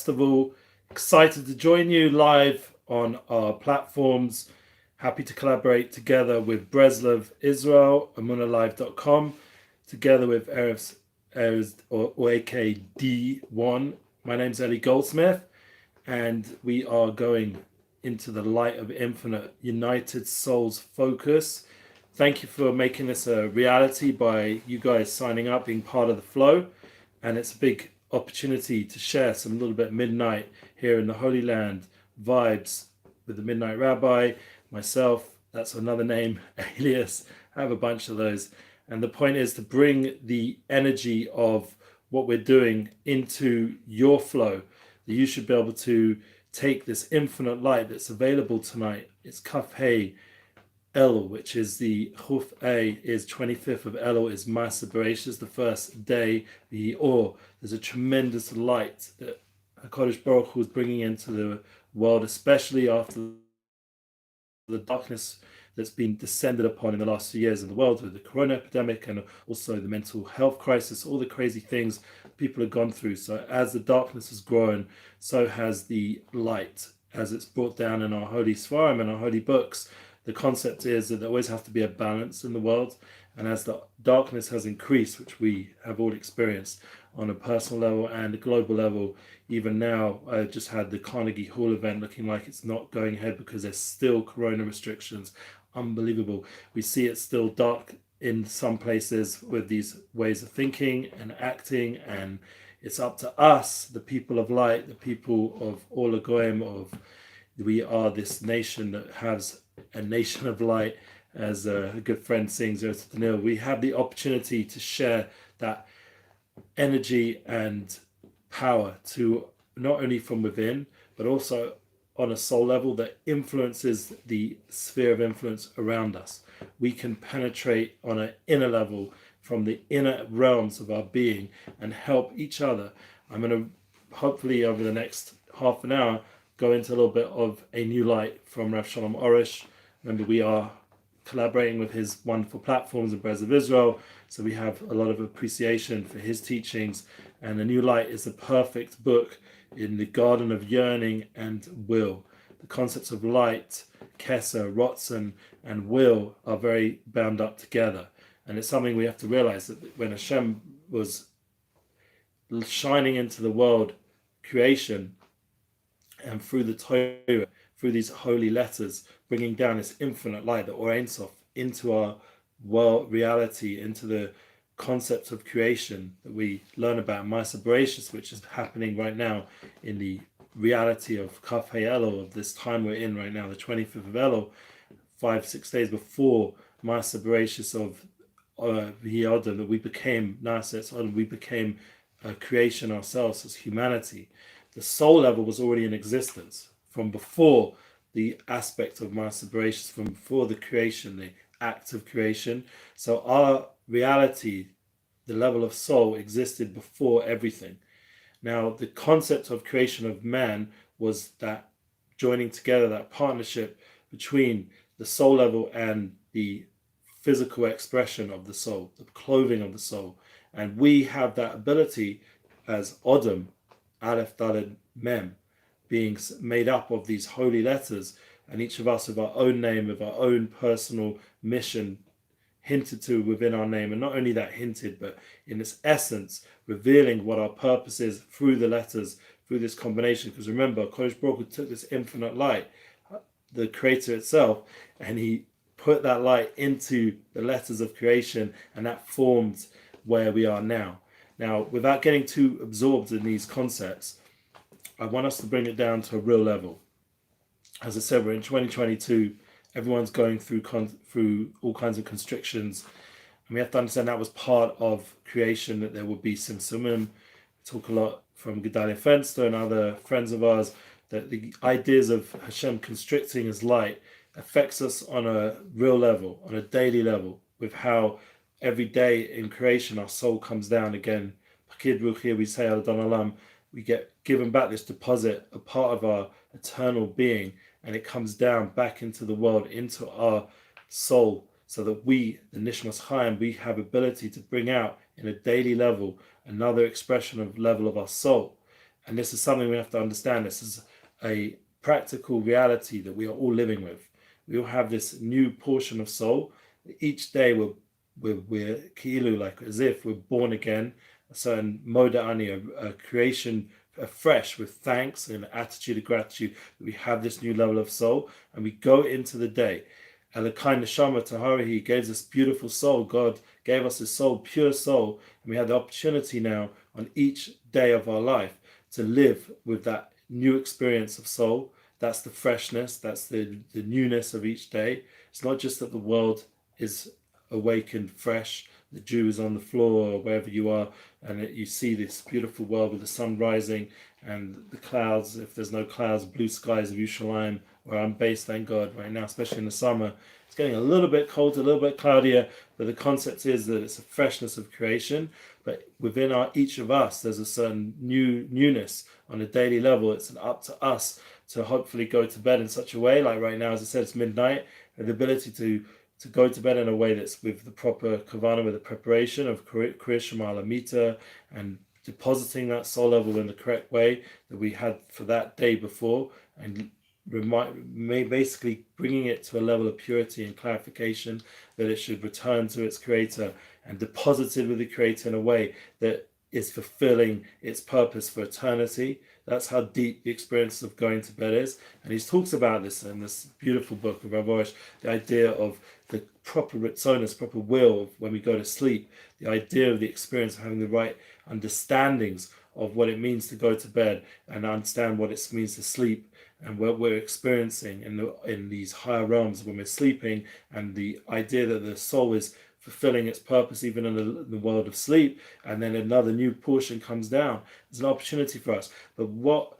festival. Excited to join you live on our platforms. Happy to collaborate together with Breslov Israel, amunalive.com, together with Erev or AKD1. My name's Ellie Goldsmith, and we are going into the light of infinite united souls focus. Thank you for making this a reality by you guys signing up, being part of the flow. And it's a big opportunity to share some little bit midnight here in the Holy Land vibes with the Midnightrabbi, myself, that's another name, Eliezer. I have a bunch of those. And the point is to bring the energy of what we're doing into your flow, that you should be able to take this infinite light that's available tonight. It's Kaf Hey Elul, which is the Chuf A, is 25th of Elul, is Ma'aser Bereishis, the first day, the Or. There's a tremendous light that HaKadosh Baruch Hu is bringing into the world, especially after the darkness that's been descended upon in the last few years in the world with the corona epidemic and also the mental health crisis, all the crazy things people have gone through. So as the darkness has grown, so has the light, as it's brought down in our holy Sfarim and our holy books. The concept is that there always has to be a balance in the world, and as the darkness has increased, which we have all experienced on a personal level and a global level, even now, I just had the Carnegie Hall event looking like it's not going ahead because there's still corona restrictions. Unbelievable. We see it still dark in some places with these ways of thinking and acting, and it's up to us, the people of light, the people of all Goyim, of we are this nation that has a nation of light, as a good friend sings, we have the opportunity to share that energy and power to not only from within, but also on a soul level that influences the sphere of influence around us. We can penetrate on an inner level from the inner realms of our being and help each other. I'm going to hopefully over the next half an hour go into a little bit of a new light from Rav Shalom Orish. Remember, we are collaborating with his wonderful platforms in Breslov Israel, so we have a lot of appreciation for his teachings. And The New Light is the perfect book in the garden of yearning and will. The concepts of light, Kesser, Rotzen, and will are very bound up together. And it's something we have to realize, that when Hashem was shining into the world, creation, and through the Torah, through these holy letters, bringing down this infinite light, the Or Ein Sof, into our world reality, into the concept of creation that we learn about Ma'aser Bereishis, which is happening right now in the reality of Kaf Hey Elul, of this time we're in right now, the 25th of Elul, 5-6 days before Ma'aser Bereishis of V'yodem, that we became Na'aseh, we became a creation ourselves as humanity. The soul level was already in existence from before the aspect of Ma'aser Bereishis, from before the creation, the act of creation. So our reality, the level of soul, existed before everything. Now, the concept of creation of man was that joining together, that partnership between the soul level and the physical expression of the soul, the clothing of the soul. And we have that ability as Odom, Aleph, Daled, Mem, being made up of these holy letters, and each of us with our own name, with our own personal mission hinted to within our name. And not only that hinted, but in its essence, revealing what our purpose is through the letters, through this combination. Because remember, Kodesh Baruch Hu took this infinite light, the creator itself, and he put that light into the letters of creation, and that formed where we are now. Now, without getting too absorbed in these concepts, I want us to bring it down to a real level. As I said, we're in 2022. Everyone's going through all kinds of constrictions. And we have to understand that was part of creation, that there would be simsumim. We talk a lot from Gedalia Fenster and other friends of ours, that the ideas of Hashem constricting his light affects us on a real level, on a daily level, with how every day in creation our soul comes down again. We say Adon Olam, we get given back this deposit, a part of our eternal being, and it comes down back into the world, into our soul, so that we, the Nishmas Chaim, we have ability to bring out in a daily level another expression of level of our soul. And this is something we have to understand. This is a practical reality that we are all living with. We all have this new portion of soul. Each day we're kilu, like as if we're born again, a certain moda'ani, a creation afresh with thanks and attitude of gratitude that we have this new level of soul, and we go into the day. And the kind of Neshama Tahara, he gave us beautiful soul. God gave us his soul, pure soul, and we have the opportunity now on each day of our life to live with that new experience of soul. That's the freshness, that's the newness of each day. It's not just that the world is awakened fresh, the dew is on the floor or wherever you are, and you see this beautiful world with the sun rising and the clouds, if there's no clouds, blue skies of Yerushalayim, where I'm based, thank God, right now, especially in the summer. It's getting a little bit colder, a little bit cloudier, but the concept is that it's a freshness of creation. But within each of us, there's a certain newness on a daily level. It's up to us to hopefully go to bed in such a way, like right now, as I said, it's midnight, and the ability to go to bed in a way that's with the proper kavana, with the preparation of Kriya Shema Lamita, and depositing that soul level in the correct way that we had for that day before, and basically bringing it to a level of purity and clarification that it should return to its creator and deposited with the creator in a way that is fulfilling its purpose for eternity. That's how deep the experience of going to bed is. And he talks about this in this beautiful book of Rabbi, the idea of the proper ritzonos, proper will of when we go to sleep, the idea of the experience of having the right understandings of what it means to go to bed and understand what it means to sleep and what we're experiencing in these higher realms when we're sleeping, and the idea that the soul is fulfilling its purpose even in the world of sleep, and then another new portion comes down. There's an opportunity for us. But what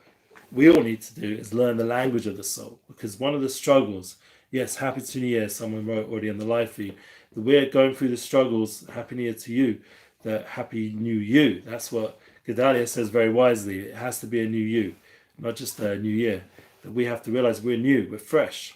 we all need to do is learn the language of the soul, because one of the struggles, yes, Happy New Year, someone wrote already on the live feed, that we're going through the struggles, Happy New Year to you, that Happy New You. That's what Gedalia says very wisely. It has to be a new you, not just a new year. That we have to realize we're new, we're fresh.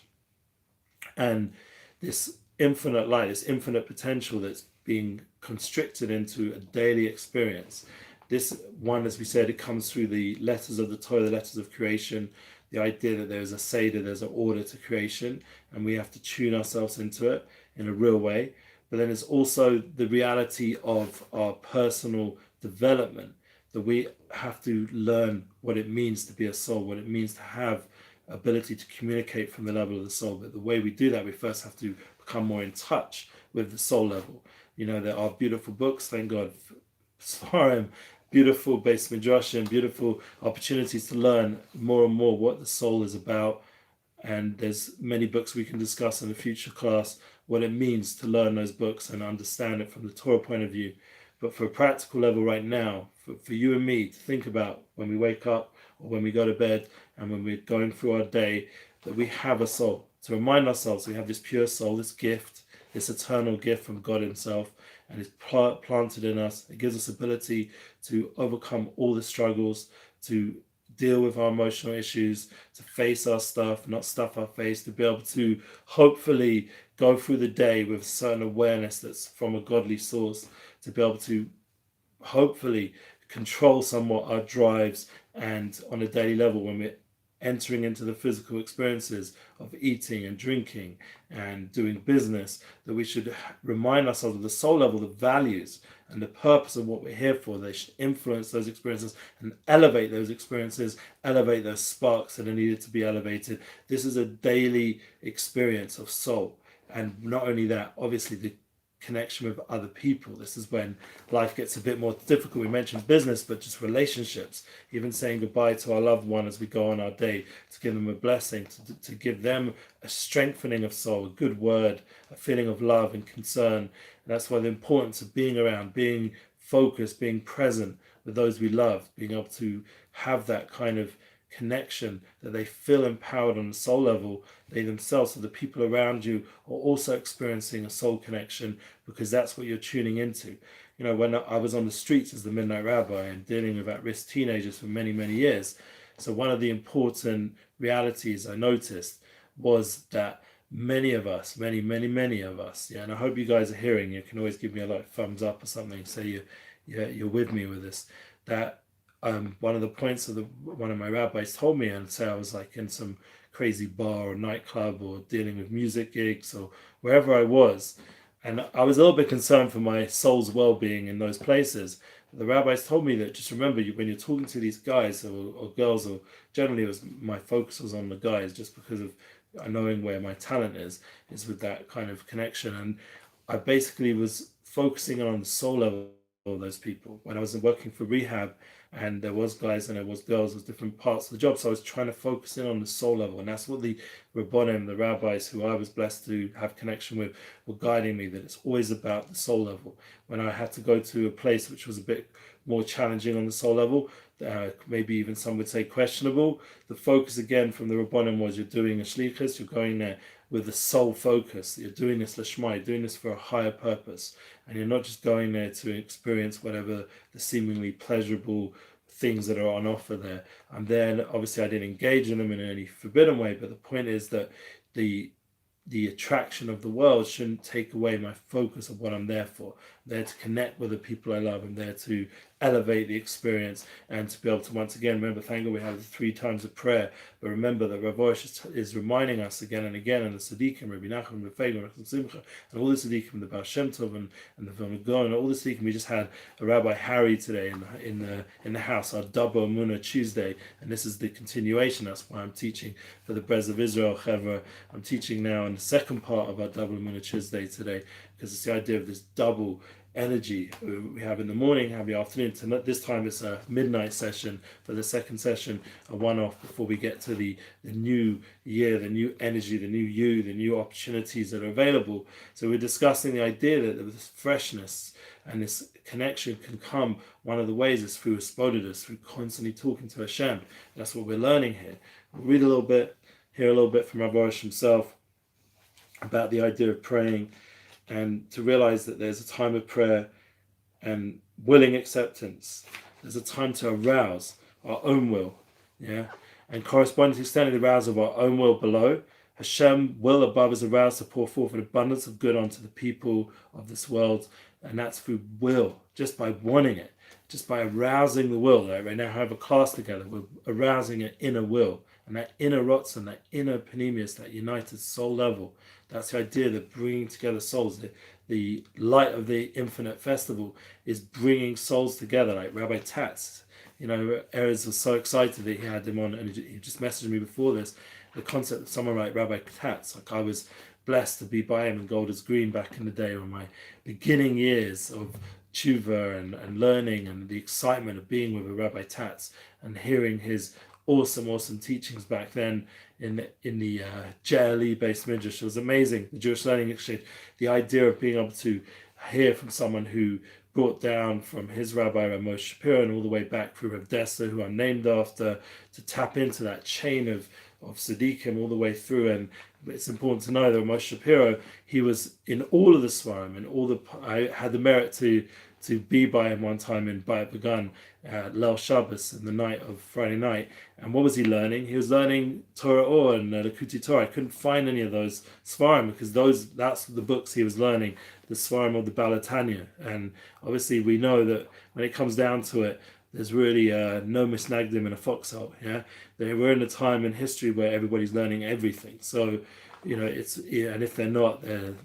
And this infinite light, this infinite potential that's being constricted into a daily experience. This one, as we said, it comes through the letters of the Torah, the letters of creation, the idea that there's a Seder, there's an order to creation, and we have to tune ourselves into it in a real way. But then there's also the reality of our personal development, that we have to learn what it means to be a soul, what it means to have ability to communicate from the level of the soul. But the way we do that, we first have to become more in touch with the soul level. You know, there are beautiful books, thank God, Svarim, beautiful Beis Midrashim, beautiful opportunities to learn more and more what the soul is about. And there's many books we can discuss in a future class, what it means to learn those books and understand it from the Torah point of view. But for a practical level right now, for you and me to think about when we wake up or when we go to bed and when we're going through our day, that we have a soul. To remind ourselves we have this pure soul, this gift, this eternal gift from God himself, and it's planted in us. It gives us ability to overcome all the struggles, to deal with our emotional issues, to face our stuff, not stuff our face, to be able to hopefully go through the day with a certain awareness that's from a godly source, to be able to hopefully control somewhat our drives, and on a daily level when we're entering into the physical experiences of eating and drinking and doing business, that we should remind ourselves of the soul level, the values and the purpose of what we're here for. They should influence those experiences and elevate those experiences, elevate those sparks that are needed to be elevated. This is a daily experience of soul. And not only that, obviously the connection with other people. This is when life gets a bit more difficult. We mentioned business, but just relationships, even saying goodbye to our loved one as we go on our day, to give them a blessing, to give them a strengthening of soul, a good word, a feeling of love and concern. And that's why the importance of being around, being focused, being present with those we love, being able to have that kind of connection, that they feel empowered on the soul level, they themselves, so the people around you are also experiencing a soul connection, because that's what you're tuning into. You know, when I was on the streets as the Midnightrabbi and dealing with at-risk teenagers for many, many years, so one of the important realities I noticed was that many of us, many of us, and I hope you guys are hearing, you can always give me a thumbs up or something, so you're with me with this, that one of the points of one of my rabbis told me, and say I was like in some crazy bar or nightclub or dealing with music gigs or wherever I was, and I was a little bit concerned for my soul's well-being in those places. The rabbis told me that just remember, when you're talking to these guys or girls, or generally it was my focus was on the guys, just because of knowing where my talent is with that kind of connection. And I basically was focusing on the soul level of those people when I was working for rehab, and there was guys and there was girls, there was different parts of the job. So I was trying to focus in on the soul level, and that's what the Rabbonim, the rabbis who I was blessed to have connection with, were guiding me, that it's always about the soul level. When I had to go to a place which was a bit more challenging on the soul level, maybe even some would say questionable, the focus again from the Rabbonim was, you're doing a shlichus, you're going there with the soul focus. You're doing this lishma, you're doing this for a higher purpose, and you're not just going there to experience whatever the seemingly pleasurable things that are on offer there. And then obviously I didn't engage in them in any forbidden way, but the point is that the attraction of the world shouldn't take away my focus of what I'm there for. I'm there to connect with the people I love. I'm there to elevate the experience and to be able to, once again, remember, thank God we have the 3 times of prayer, but remember that Rav Osh is reminding us again and again, and the Tzaddikim, Rabbi Nachman, Rabbi Feigen, Rabbi Simcha, and all the Tzaddikim, the Baal Shem Tov, and the Vilna Gaon, and all the Tzaddikim. We just had a Rabbi Harry today in the house, our Double Munah Tuesday, and this is the continuation. That's why I'm teaching for the Brez of Israel Chevra. I'm teaching now in the second part of our Double Munah Tuesday today, because it's the idea of this double energy we have in the morning, have the afternoon. This time it's a midnight session for the second session, a one-off before we get to the new year, the new energy, the new you, the new opportunities that are available. So we're discussing the idea that this freshness and this connection can come. One of the ways is through Aspodidus, through constantly talking to Hashem. That's what we're learning here. We'll read a little bit, hear a little bit from Rabbi Rosh himself about the idea of praying, and to realize that there's a time of prayer and willing acceptance. There's a time to arouse our own will, and corresponding to extending the arousal of our own will below, Hashem will above is aroused to pour forth an abundance of good onto the people of this world, and that's through will, just by wanting it, just by arousing the will. Right now, I have a class together, we're arousing an inner will, and that inner rotzen, that inner panemius, that united soul level. That's the idea, that bringing together souls. The light of the infinite festival is bringing souls together, like Rabbi Tatz. Erez was so excited that he had him on, and he just messaged me before this, the concept of someone like Rabbi Tatz. Like, I was blessed to be by him in Golders Green back in the day, when my beginning years of tshuva and learning, and the excitement of being with a Rabbi Tatz and hearing his awesome teachings back then in the JLE based midrash. It was amazing, the Jewish Learning Exchange. The idea of being able to hear from someone who brought down from his rabbi, Rav Moshe Shapiro, and all the way back through Rav Dessler, who I'm named after, to tap into that chain of Tzaddikim all the way through. And it's important to know that Rav Moshe Shapiro, he was in all of the Svarim, and I had the merit to be by him one time in Bayat Begun, Leil Shabbos, in the night of Friday night. And what was he learning? He was learning Torah Or and Likutei Torah. I couldn't find any of those Svarim, because that's the books he was learning, the Svarim of the Balatanya. And obviously we know that when it comes down to it, there's really no misnagdim in a foxhole. We're in a time in history where everybody's learning everything. So and if they're not,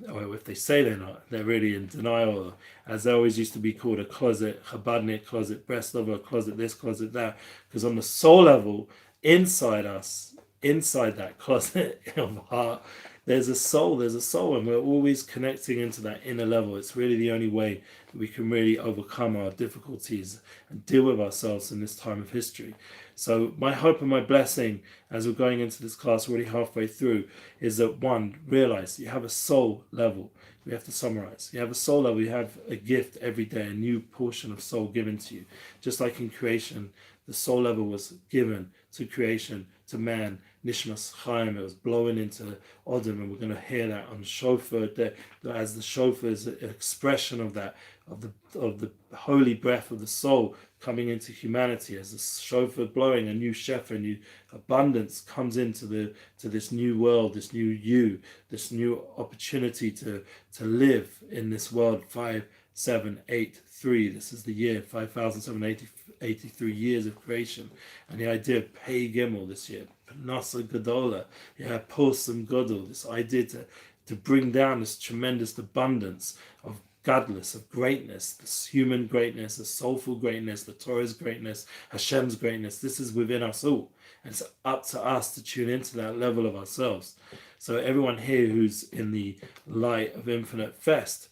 or if they say they're not, they're really in denial. As they always used to be called, a closet Chabadnik, closet Breslover, closet this, closet that. Because on the soul level, inside us, inside that closet of heart, there's a soul, and we're always connecting into that inner level. It's really the only way that we can really overcome our difficulties and deal with ourselves in this time of history. So my hope and my blessing, as we're going into this class already halfway through, is that, one, realize you have a soul level. We have to summarize. You have a soul level, you have a gift every day, a new portion of soul given to you. Just like in creation, the soul level was given to creation, to man, Nishmas Chaim. It was blowing into Odom, and we're going to hear that on shofar, as the shofar is an expression of that, of the holy breath of the soul coming into humanity. As the shofar blowing, a new shefa, a new abundance comes into this new world, this new you, this new opportunity to live in this world 5 5,783. This is the year 5,783 years of creation, and the idea of Pei Gimel this year, Panasa Gadola, Pulsum Godel, this idea to bring down this tremendous abundance of godless, of greatness, this human greatness, the soulful greatness, the Torah's greatness, Hashem's greatness. This is within us all. And it's up to us to tune into that level of ourselves. So everyone here who's in the light of Infinite Fest,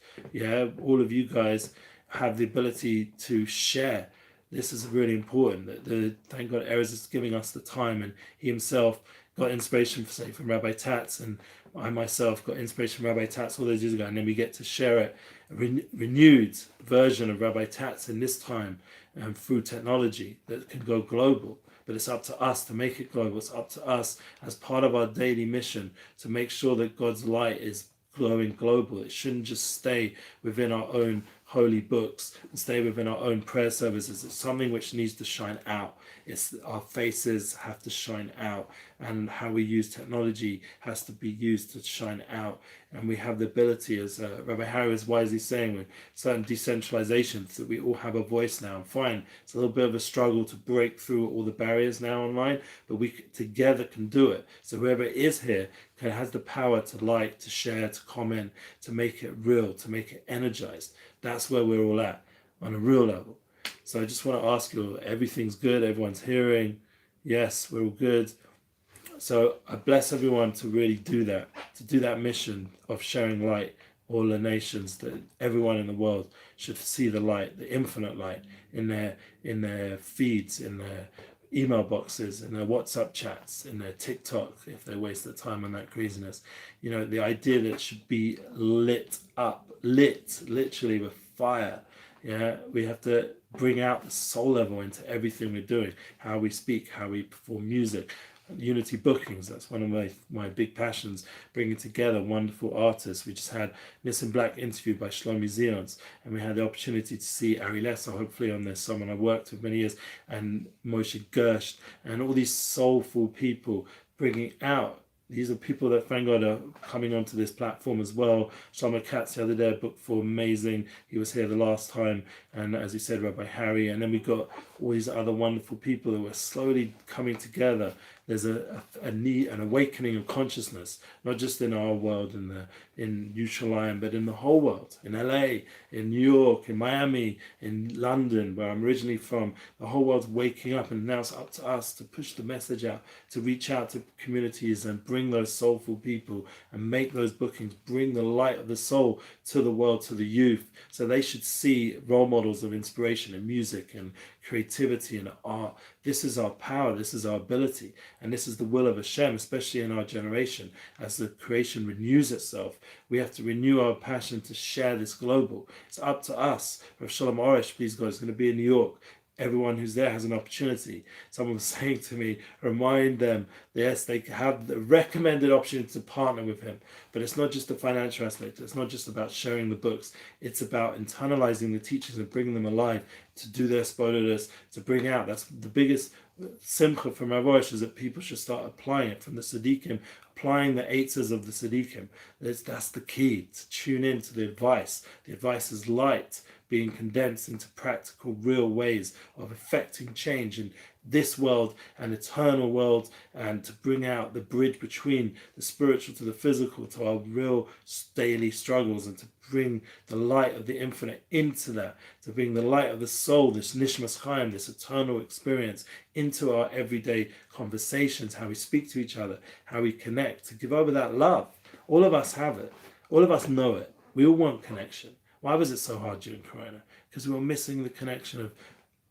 all of you guys have the ability to share. This is really important. Thank God Erez is giving us the time, and he himself got inspiration, say, from Rabbi Tatz, and I myself got inspiration from Rabbi Tatz all those years ago, and then we get to share it, a renewed version of Rabbi Tatz in this time, through technology that can go global. But it's up to us to make it global. It's up to us as part of our daily mission to make sure that God's light is glowing global. It shouldn't just stay within our own holy books and stay within our own prayer services. It's something which needs to shine out. It's our faces have to shine out, and how we use technology has to be used to shine out. And we have the ability, as Rabbi Harry was wisely saying, with certain decentralizations, that we all have a voice now. And fine, it's a little bit of a struggle to break through all the barriers now online, but we together can do it. So whoever is here has the power to like, to share, to comment, to make it real, to make it energized. That's where we're all at on a real level. So I just want to ask you, everything's good, everyone's hearing, yes, we're all good. So I bless everyone to really do that mission of sharing light, all the nations, that everyone in the world should see the light, the infinite light in their feeds, in their email boxes, in their WhatsApp chats, in their TikTok, if they waste their time on that craziness. The idea that it should be lit up, literally with fire. We have to bring out the soul level into everything we're doing, how we speak, how we perform music. Unity bookings, that's one of my big passions, bringing together wonderful artists. We just had Nissan Black interviewed by Shlomi Zions, and we had the opportunity to see Eliezer, hopefully on this, someone I worked with many years, and Moshe Gersh, and all these soulful people bringing out. These are people that, thank God, are coming onto this platform as well. Shlomo Katz the other day, book for amazing. He was here the last time. And as he said, Rabbi Harry. And then we got all these other wonderful people that were slowly coming together. There's a need, an awakening of consciousness, not just in our world, in Yerushalayim, but in the whole world, in LA, in New York, in Miami, in London, where I'm originally from. The whole world's waking up, and now it's up to us to push the message out, to reach out to communities and bring those soulful people and make those bookings, bring the light of the soul to the world, to the youth, so they should see role models of inspiration in music and creativity and art. This is our power, this is our ability, and this is the will of Hashem, especially in our generation. As the creation renews itself, we have to renew our passion to share this global. It's up to us. Rav Shalom Arush, please God, is going to be in New York. Everyone who's there has an opportunity. Someone was saying to me, remind them, yes, they have the recommended opportunity to partner with him. But it's not just the financial aspect. It's not just about sharing the books. It's about internalizing the teachings and bringing them alive, to do their spoilers, to bring out. That's the biggest simcha from Rav Arush, is that people should start applying it from the Tzaddikim, applying the eitzes of the Tzaddikim. That's the key, to tune in to the advice. The advice is light, being condensed into practical, real ways of effecting change in this world and eternal world, and to bring out the bridge between the spiritual to the physical, to our real daily struggles, and to bring the light of the infinite into that, to bring the light of the soul, this nishmas chaim, this eternal experience, into our everyday conversations, how we speak to each other, how we connect, to give over that love. All of us have it. All of us know it. We all want connection. Why was it so hard during Corona? Because we were missing the connection of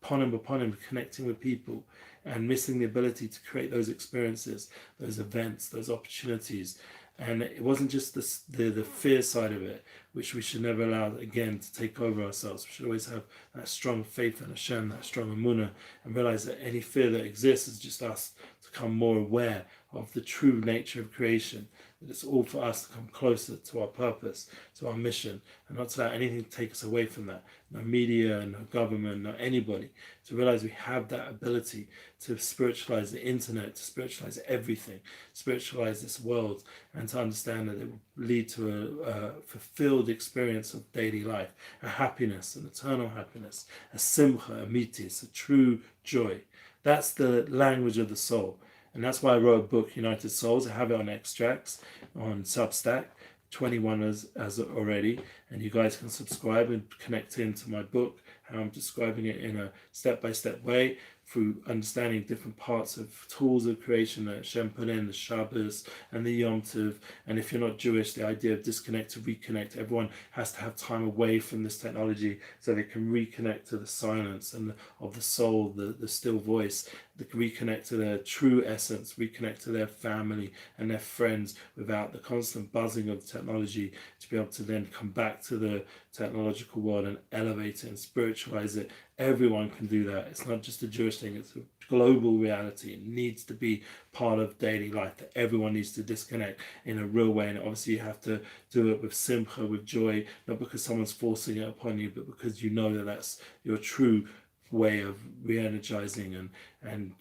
ponim, connecting with people, and missing the ability to create those experiences, those events, those opportunities. And it wasn't just the fear side of it, which we should never allow again to take over ourselves. We should always have that strong faith in Hashem, that strong emunah, and realize that any fear that exists is just us to become more aware of the true nature of creation, that it's all for us to come closer to our purpose, to our mission, and not to allow anything to take us away from that. No media, no government, no anybody. To realize we have that ability to spiritualize the internet, to spiritualize everything, spiritualize this world, and to understand that lead to a fulfilled experience of daily life, a happiness, an eternal happiness, a simcha, a mitis, a true joy. That's the language of the soul. And that's why I wrote a book, United Souls. I have it on extracts on Substack, 21 as already. And you guys can subscribe and connect into my book, how I'm describing it in a step-by-step way, through understanding different parts of tools of creation that Hashem put in, the Shabbos and the Yom Tov. And if you're not Jewish, the idea of disconnect to reconnect. Everyone has to have time away from this technology so they can reconnect to the silence and of the soul, the still voice, they can reconnect to their true essence, reconnect to their family and their friends without the constant buzzing of technology, to be able to then come back to the technological world and elevate it and spiritualize it. Everyone can do that. It's not just a Jewish thing, it's a global reality. It needs to be part of daily life, that everyone needs to disconnect in a real way. And obviously you have to do it with simcha, with joy, not because someone's forcing it upon you, but because you know that that's your true way of re-energizing and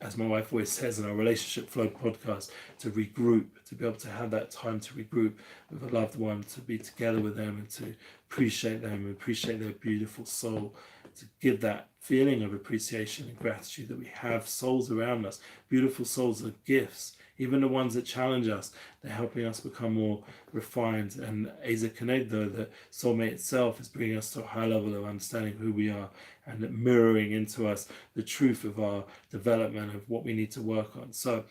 as my wife always says in our Relationship Flow podcast, to regroup, to be able to have that time to regroup with a loved one, to be together with them and to appreciate them and appreciate their beautiful soul, to give that feeling of appreciation and gratitude that we have souls around us. Beautiful souls are gifts. Even the ones that challenge us, they're helping us become more refined. And Eliezer Kenegdo, the soulmate itself, is bringing us to a high level of understanding who we are and mirroring into us the truth of our development of what we need to work on. So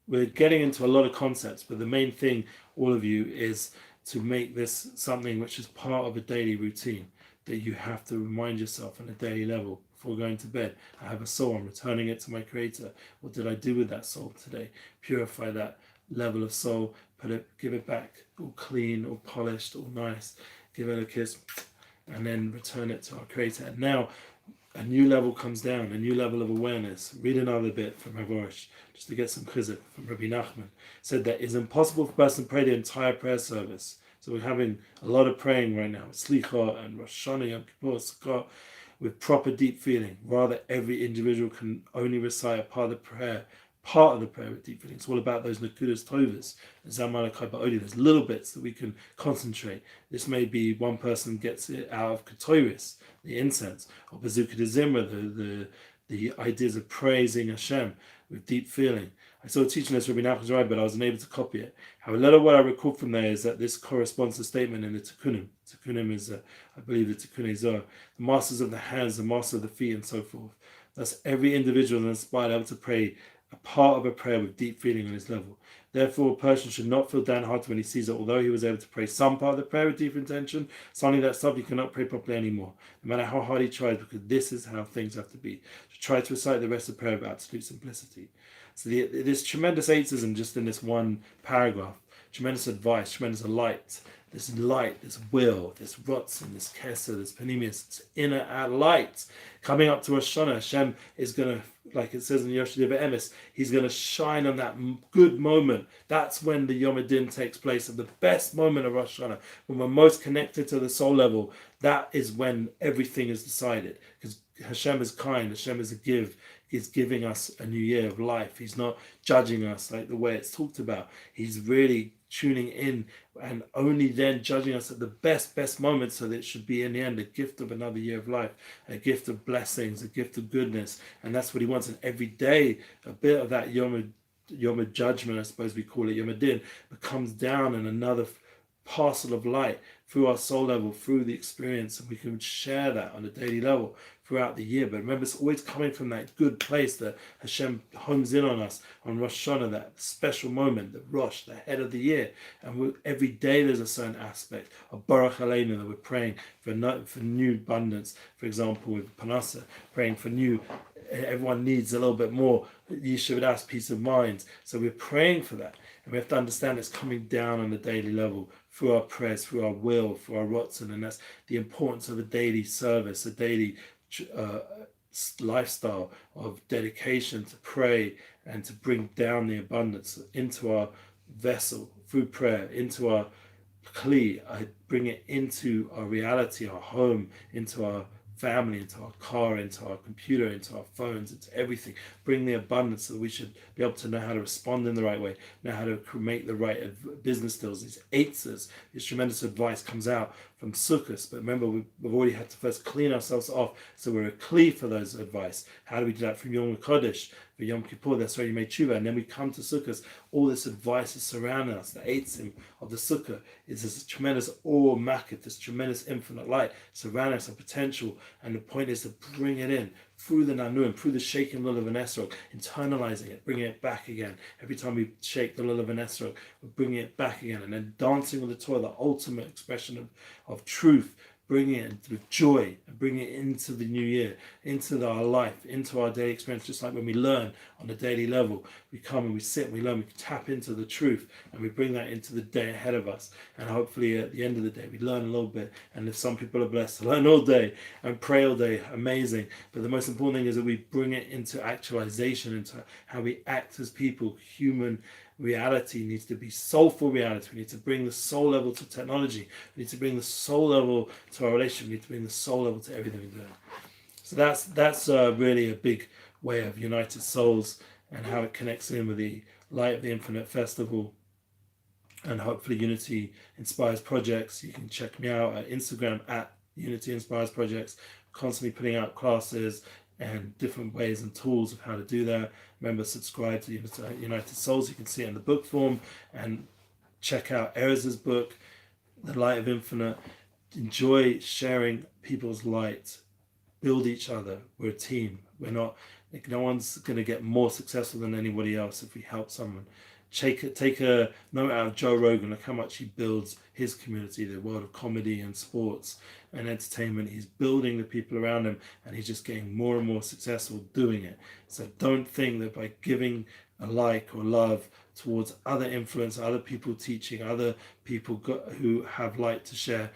we're getting into a lot of concepts, but the main thing, all of you, is to make this something which is part of a daily routine, that you have to remind yourself on a daily level. Before going to bed, I have a soul, I'm returning it to my Creator. What did I do with that soul today? Purify that level of soul, give it back all clean, all polished, all nice, give it a kiss, and then return it to our Creator. And now a new level comes down, a new level of awareness. Read another bit from Havorish, just to get some chizuk from Rabbi Nachman. Said that it's impossible for a person to pray the entire prayer service. So we're having a lot of praying right now, Slicha and Rosh Hashanah, Yom Kippur, Sukkot, with proper deep feeling. Rather, every individual can only recite a part of the prayer with deep feeling. It's all about those Nakudas Tovas, Zamalakai Ba'odi, those little bits that we can concentrate. This may be one person gets it out of Ketoris, the incense, or Bazooka de Zimra, the ideas of praising Hashem with deep feeling. I saw a teaching this Rabbi Nachman's Rabbi, but I was unable to copy it. However, what I recall from there is that this corresponds to a statement in the Tikkunim. Tikkunim is, I believe, the Tikkunei Zohar, the masters of the hands, the master of the feet, and so forth. Thus, every individual is inspired able to pray a part of a prayer with deep feeling on his level. Therefore, a person should not feel downhearted when he sees that although he was able to pray some part of the prayer with deep intention, suddenly that stuff he cannot pray properly anymore, no matter how hard he tries, because this is how things have to be. To try to recite the rest of the prayer with absolute simplicity. So there's tremendous atheism just in this one paragraph, tremendous advice, tremendous light, this will, this rotzen, this kesser, this panemius, this inner light coming up to Rosh Hashanah. Hashem is going to, like it says in Yoshidiva Emes, he's going to shine on that good moment. That's when the Yom Adin takes place, at the best moment of Rosh Hashanah, when we're most connected to the soul level. That is when everything is decided, because Hashem is kind, Hashem is a give. He's giving us a new year of life. He's not judging us like the way it's talked about. He's really tuning in and only then judging us at the best moments, so that it should be in the end a gift of another year of life, a gift of blessings, a gift of goodness. And that's what he wants. And every day, a bit of that Yom judgment, I suppose we call it, Yom Adin, comes down in another parcel of light through our soul level, through the experience, and we can share that on a daily level throughout the year. But remember, it's always coming from that good place that Hashem homes in on us on Rosh Hashanah, that special moment, the Rosh, the head of the year. And every day there's a certain aspect of Baruch Aleinu that we're praying for new abundance. For example, with Panasa, praying for new, everyone needs a little bit more Yeshiva Das, peace of mind. So we're praying for that. And we have to understand it's coming down on the daily level through our prayers, through our will, through our rotzen. And that's the importance of a daily service, a daily lifestyle of dedication to pray and to bring down the abundance into our vessel through prayer, into our kli. I bring it into our reality, our home, into our family, into our car, into our computer, into our phones, into everything. Bring the abundance so that we should be able to know how to respond in the right way, know how to make the right business deals. These eitzes, this tremendous advice comes out from Sukkot. But remember, we've already had to first clean ourselves off, so we're a kli for those advice. How do we do that? From Yom Kodesh, for Yom Kippur, that's where you made tshuva, and then we come to Sukkot. All this advice is surrounding us. The eitzim of the Sukkah is this tremendous or makit, this tremendous infinite light surrounding us, a potential, and the point is to bring it in through the nanuim, through the shaking lulav and esrog, internalizing it, bringing it back again. Every time we shake the lulav and esrog, we're bringing it back again, and then dancing with the Torah, the ultimate expression of truth, bringing it with joy and bringing it into the new year, into our life, into our daily experience. Just like when we learn on a daily level, we come and we sit and we learn, we tap into the truth, and we bring that into the day ahead of us. And hopefully at the end of the day, we learn a little bit. And if some people are blessed to learn all day and pray all day, amazing. But the most important thing is that we bring it into actualization, into how we act as people. Human reality needs to be soulful reality. We need to bring the soul level to technology. We need to bring the soul level to our relationship. We need to bring the soul level to everything we do. So that's really a big way of United Souls and how it connects in with the Light of the Infinite Festival. And hopefully Unity Inspires Projects. You can check me out at Instagram at Unity Inspires Projects. Constantly putting out classes and different ways and tools of how to do that. Remember, subscribe to United Souls. You can see it in the book form, and check out Eliezer's book, The Light of Infinite. Enjoy sharing people's light. Build each other. We're a team. We're not, like, no one's going to get more successful than anybody else if we help someone. Take a note out of Joe Rogan. Look how much he builds his community, the world of comedy and sports and entertainment. He's building the people around him, and he's just getting more and more successful doing it. So don't think that by giving a like or love towards other influence, other people teaching, other people who have light to share,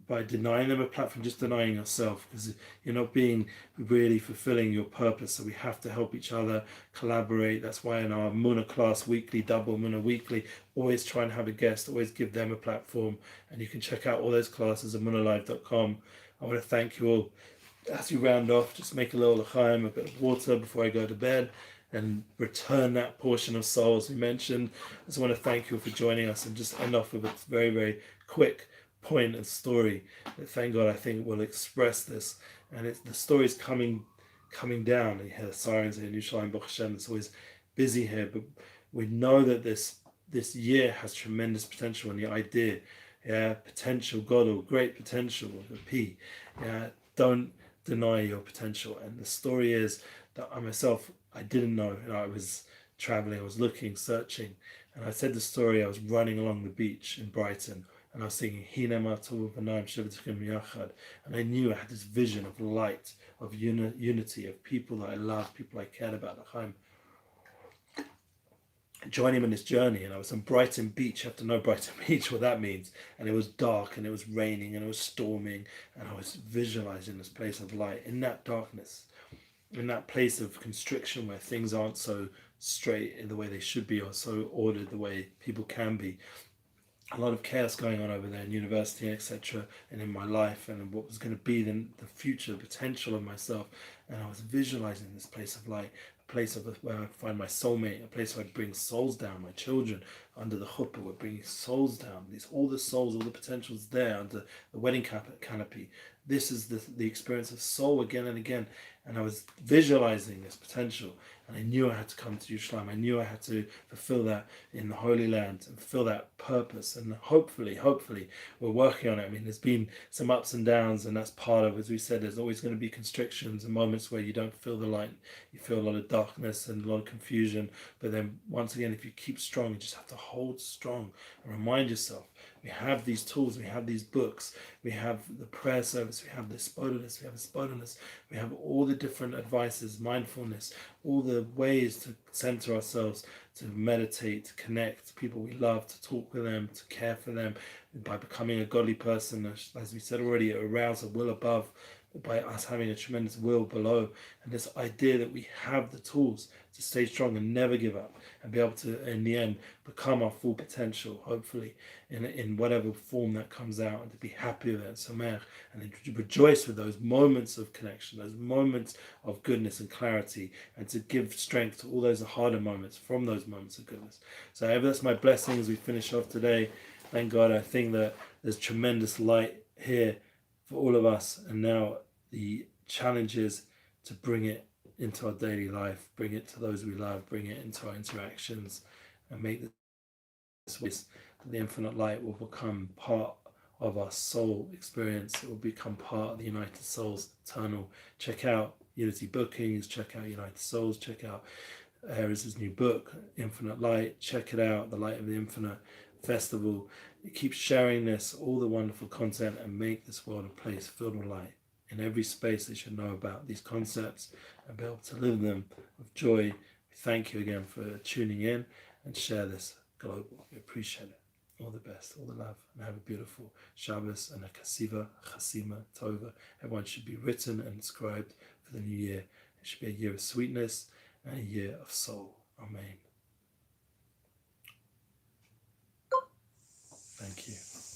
by denying them a platform, just denying yourself, because you're not being really fulfilling your purpose. So we have to help each other, collaborate. That's why in our Muna class weekly, double Muna weekly, always try and have a guest, always give them a platform. And you can check out all those classes at munalive.com. I want to thank you all. As you round off, just make a little l'chaim, a bit of water before I go to bed, and return that portion of soul as we mentioned. I just want to thank you all for joining us, and just end off with a very, very quick point and story that, thank God, I think will express this. And the story is coming down. You hear the sirens in Yerushalayim, Baruch Hashem. It's always busy here, but we know that this year has tremendous potential, and the idea, potential, God, great potential, the P. Don't deny your potential. And the story is that I didn't know. I was traveling, I was looking, searching, and I said the story. I was running along the beach in Brighton, and I was singing Hinema Tov V'Naim Shevet Yachad, and I knew I had this vision of light, of unity, of people that I loved, people I cared about. I'm joining him in this journey, and I was on Brighton Beach. You have to know Brighton Beach, what that means. And it was dark, and it was raining, and it was storming, and I was visualizing this place of light in that darkness, in that place of constriction where things aren't so straight in the way they should be, or so ordered the way people can be. A lot of chaos going on over there in university, etc., and in my life, and what was going to be the future, the potential of myself. And I was visualizing this place of light, a place where I'd find my soulmate, a place where I'd bring souls down, my children under the chuppah, we're bringing souls down. All the souls, all the potentials there under the wedding canopy. This is the experience of soul again and again. And I was visualizing this potential, and I knew I had to come to Yerushalayim. I knew I had to fulfill that in the Holy Land and fulfill that purpose. And hopefully, we're working on it. I mean, there's been some ups and downs, and that's part of, as we said, there's always going to be constrictions and moments where you don't feel the light. You feel a lot of darkness and a lot of confusion. But then, once again, if you keep strong, you just have to hold strong and remind yourself. We have these tools, we have these books, we have the prayer service, we have the spodiness, we have all the different advices, mindfulness, all the ways to center ourselves, to meditate, to connect to people we love, to talk with them, to care for them. By becoming a godly person, as we said already, it arouses a will above by us having a tremendous will below, and this idea that we have the tools to stay strong and never give up and be able to, in the end, become our full potential, hopefully, in whatever form that comes out, and to be happy with it, samech, and to rejoice with those moments of connection, those moments of goodness and clarity, and to give strength to all those harder moments from those moments of goodness. So that's my blessing as we finish off today. Thank God. I think that there's tremendous light here for all of us, and now the challenge is to bring it into our daily life, bring it to those we love, bring it into our interactions, and make this way that the infinite light will become part of our soul experience. It will become part of the United Souls eternal. Check out Unity Bookings, check out United Souls, check out Harris's new book, Infinite Light. Check it out, The Light of the Infinite Festival. Keep sharing this, all the wonderful content, and make this world a place filled with light. In every space they should know about these concepts and be able to live them with joy. We thank you again for tuning in, and share this global. We appreciate it. All the best, all the love, and have a beautiful Shabbos and a Kasiva, Chasima, Tova. Everyone should be written and inscribed for the new year. It should be a year of sweetness and a year of soul. Amen. Thank you.